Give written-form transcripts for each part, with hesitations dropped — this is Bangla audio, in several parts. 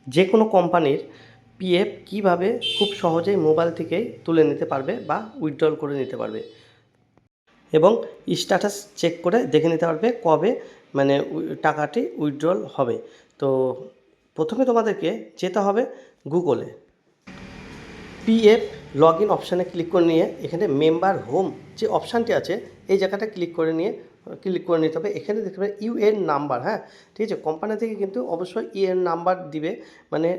যে কোনো কোম্পানির পিএফ কীভাবে খুব সহজেই মোবাইল থেকেই তুলে নিতে পারবে বা উইথড্রল করে নিতে পারবে এবং স্ট্যাটাস চেক করে দেখে নিতে পারবে কবে মানে টাকাটি উইথড্রল হবে। তো প্রথমে তোমাদেরকে যেতে হবে গুগলে, পিএফ লগ ইন অপশানে ক্লিক করে নিয়ে এখানে মেম্বার হোম যে অপশানটি আছে এই জায়গাটা ক্লিক করে নিতে হবে। এখানে দেখতে পাবে ইউএন নাম্বার, হ্যাঁ ঠিক আছে, কোম্পানি থেকে কিন্তু অবশ্যই ইউএন নাম্বার দিবে, মানে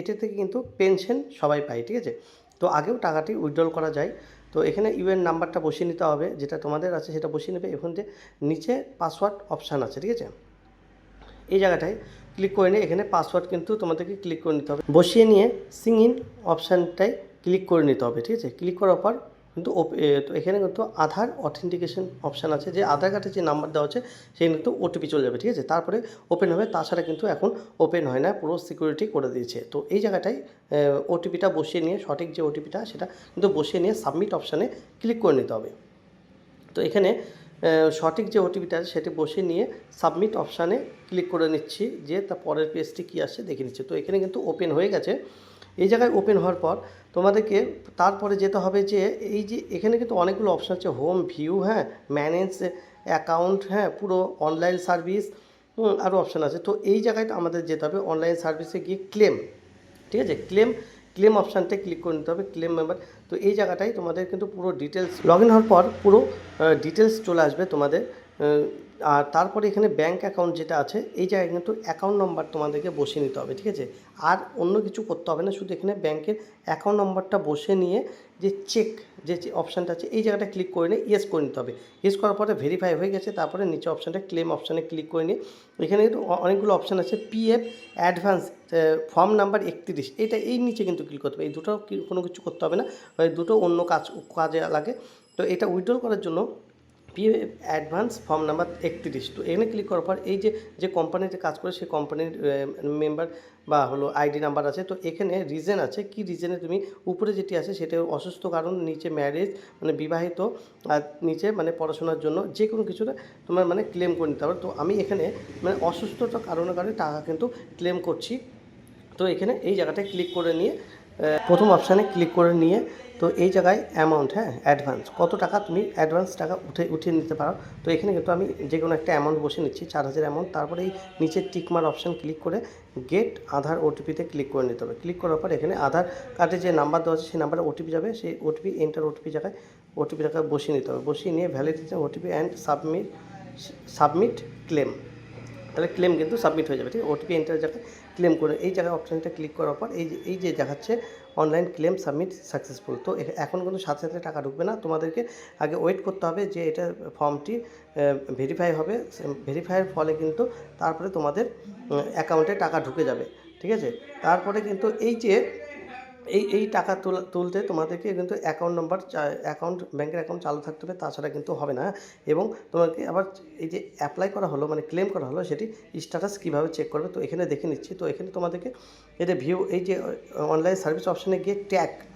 এটা থেকে কিন্তু পেনশন সবাই পায়, ঠিক আছে। তো আগেও টাকাটি উইথড্রল করা যায়। তো এখানে ইউএন নাম্বারটা বসিয়ে নিতে হবে, যেটা তোমাদের আছে সেটা বসিয়ে নেবে। এখন যে নিচে পাসওয়ার্ড অপশান আছে, ঠিক আছে, এই জায়গাটায় ক্লিক করে নিয়ে এখানে পাসওয়ার্ড কিন্তু তোমাদেরকে ক্লিক করে নিতে হবে, বসিয়ে নিয়ে সিং ইন অপশানটায় ক্লিক করে নিতে হবে, ঠিক আছে। ক্লিক করার পর কিন্তু তো এখানে কিন্তু আধার অথেন্টিকেশন অপশান আছে, যে আধার কার্ডে যে নাম্বার দেওয়া আছে সেই কিন্তু ওটিপি চলে যাবে, ঠিক আছে, তারপরে ওপেন হবে। তাছাড়া কিন্তু এখন ওপেন হয় না, পুরো সিকিউরিটি করে দিয়েছে। তো এই জায়গাটায় ওটিপিটা বসিয়ে নিয়ে সঠিক যে ওটিপিটা সেটা কিন্তু বসিয়ে নিয়ে সাবমিট অপশানে ক্লিক করে নিতে হবে। তো এখানে সঠিক যে ওটিপিটা আছে সেটি বসিয়ে নিয়ে সাবমিট অপশানে ক্লিক করে নিচ্ছি, যে তার পরের পেজটি কী আসছে দেখে নিচ্ছি। তো এখানে কিন্তু ওপেন হয়ে গেছে। এই জায়গায় ওপেন হওয়ার পর তোমাদেরকে তারপরে যেতে হবে যে এই যে এখানে কিন্তু অনেকগুলো অপশান আছে, হোম ভিউ, হ্যাঁ, ম্যানেজ অ্যাকাউন্ট, হ্যাঁ, পুরো অনলাইন সার্ভিস, আরও অপশান আছে। তো এই জায়গায় আমাদের যেতে হবে অনলাইন সার্ভিসে গিয়ে ক্লেম, ঠিক আছে, ক্লেম অপশানটায় ক্লিক করে নিতে হবে, ক্লেম মেম্বার। তো এই জায়গাটায় তোমাদের কিন্তু পুরো ডিটেলস লগ ইন হওয়ার পর পুরো ডিটেলস চলে আসবে তোমাদের। আর তারপরে এখানে ব্যাঙ্ক অ্যাকাউন্ট যেটা আছে এই জায়গায় কিন্তু অ্যাকাউন্ট নম্বর তোমাদেরকে বসিয়ে নিতে হবে, ঠিক আছে। আর অন্য কিছু করতে হবে না, শুধু এখানে ব্যাঙ্কের অ্যাকাউন্ট নম্বরটা বসে নিয়ে যে চেক যে অপশানটা আছে এই জায়গাটা ক্লিক করে নিয়ে ইয়েস করে নিতে হবে। ইয়েস করার পরে ভেরিফাই হয়ে গেছে, তারপরে নিচে অপশানটা ক্লেম অপশানে ক্লিক করে নিয়ে এখানে কিন্তু অনেকগুলো অপশান আছে, পিএফ অ্যাডভান্স ফর্ম নাম্বার 31, এটা এই নিচে কিন্তু ক্লিক করতে হবে। এই দুটো কোনো কিছু করতে হবে না, দুটো অন্য কাজে লাগে। তো এটা উইথড্রল করার জন্য পিএফ অ্যাডভান্স ফর্ম নাম্বার 31, তো এখানে ক্লিক করার পর এই যে কোম্পানিতে কাজ করে সেই কোম্পানির মেম্বার বা হলো আইডি নাম্বার আছে। তো এখানে রিজন আছে, কি রিজনে তুমি উপরে যেটি আছে সেটা অসুস্থ কারণ, নিচে ম্যারেজ মানে বিবাহিত, আর নিচে মানে পড়াশোনার জন্য যে কোনো কিছুটা তোমার মানে ক্লেম করে নিতে হবে। তো আমি এখানে মানে অসুস্থতার কারণে টাকা কিন্তু ক্লেম করছি। তো এখানে এই জায়গাটায় ক্লিক করে নিয়ে প্রথম অপশানে ক্লিক করে নিয়ে তো এই জায়গায় অ্যামাউন্ট, হ্যাঁ, অ্যাডভান্স কত টাকা তুমি অ্যাডভান্স টাকা উঠিয়ে নিতে পারো। তো এখানে কিন্তু আমি যে কোনো একটা অ্যামাউন্ট বসে নিচ্ছি, 4000 অ্যামাউন্ট। তারপরে এই নিচের টিকমার অপশান ক্লিক করে গেট আধার ওটিপিতে ক্লিক করে নিতে হবে। ক্লিক করার পর এখানে আধার কার্ডে যে নাম্বার দেওয়া আছে সেই নাম্বারে ওটিপি যাবে, সেই ওটিপি এন্টার ওটিপি জায়গায় বসিয়ে নিতে হবে, বসিয়ে নিয়ে validity OTP and submit claim, তাহলে ক্লেম কিন্তু সাবমিট হয়ে যাবে, ঠিক আছে। ওটিপি এন্টার জায়গায় ক্লেম করে এই জায়গায় অপশানটা ক্লিক করার পর এই যে দেখাচ্ছে অনলাইন ক্লেম সাবমিট সাকসেসফুল। তো এখন কিন্তু সাথে সাথে টাকা ঢুকবে না, তোমাদেরকে আগে ওয়েট করতে হবে যে এটা ফর্মটি ভেরিফাই হবে, ভেরিফাইয়ের ফলে কিন্তু তারপরে তোমাদের অ্যাকাউন্টে টাকা ঢুকে যাবে, ঠিক আছে। তারপরে কিন্তু এই যে এই টাকা তুলতে তোমাদেরকে কিন্তু ব্যাংকের অ্যাকাউন্ট চালু থাকতে হবে, তাছাড়া কিন্তু হবে না। এবং তোমাকে আবার এই যে অ্যাপ্লাই করা হলো মানে ক্লেম করা হলো সেটি স্ট্যাটাস কীভাবে চেক করবে, তো এখানে দেখে নিচ্ছি। তো এখানে তোমাদেরকে এই যে ভিউ এই যে অনলাইন সার্ভিস অপশানে গিয়ে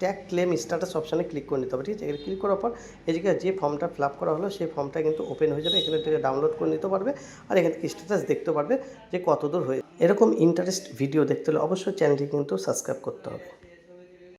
ট্যাগ ক্লেম স্ট্যাটাস অপশানে ক্লিক করে নিতে হবে, ঠিক আছে। এখানে ক্লিক করার পর এই জায়গায় যে ফর্মটা ফিল আপ করা হলো সেই ফর্মটা কিন্তু ওপেন হয়ে যাবে, এখানে থেকে ডাউনলোড করে নিতে পারবে আর এখান থেকে স্ট্যাটাস দেখতে পারবে যে কত দূর হয়ে। এরকম ইন্টারেস্ট ভিডিও দেখতে হলে অবশ্যই চ্যানেলটি কিন্তু সাবস্ক্রাইব করতে হবে।